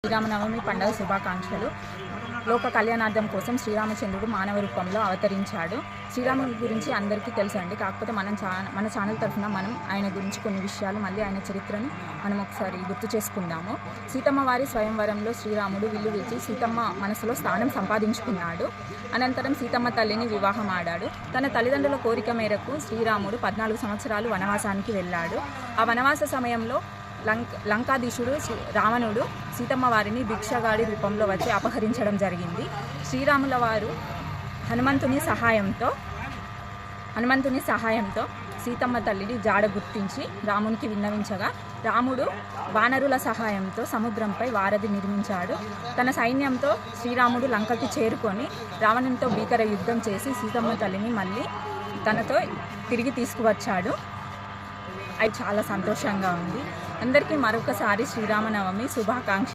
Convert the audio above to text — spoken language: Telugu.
శ్రీరామనవమి పండుగ శుభాకాంక్షలు. లోక కళ్యాణార్థం కోసం శ్రీరామచంద్రుడు మానవ రూపంలో అవతరించాడు. శ్రీరాముడి గురించి అందరికీ తెలుసండి. కాకపోతే మన ఛానల్ తరఫున మనం ఆయన గురించి కొన్ని విషయాలు, మళ్ళీ ఆయన చరిత్రను మనం ఒకసారి గుర్తు చేసుకుందాము. సీతమ్మ వారి స్వయంవరంలో శ్రీరాముడు విల్లు విరిచి సీతమ్మ మనసులో స్థానం సంపాదించుకున్నాడు. అనంతరం సీతమ్మ తల్లిని వివాహం ఆడాడు. తన తల్లిదండ్రుల కోరిక మేరకు శ్రీరాముడు 14 సంవత్సరాలు వనవాసానికి వెళ్ళాడు. ఆ వనవాస సమయంలో లంకాధీశుడు రావణుడు సీతమ్మ వారిని భిక్షగాడి రూపంలో వచ్చి అపహరించడం జరిగింది. శ్రీరాముల వారు హనుమంతుని సహాయంతో సీతమ్మ తల్లిని జాడ గుర్తించి రామునికి విన్నవించగా రాముడు వానరుల సహాయంతో సముద్రంపై వారధి నిర్మించాడు. తన సైన్యంతో శ్రీరాముడు లంకకి చేరుకొని రావణునితో భీకర యుద్ధం చేసి సీతమ్మ తల్లిని మళ్ళీ తనతో తిరిగి తీసుకువచ్చాడు. అది చాలా సంతోషంగా ఉంది. అందరికీ మరొకసారి శ్రీరామనవమి శుభాకాంక్షలు.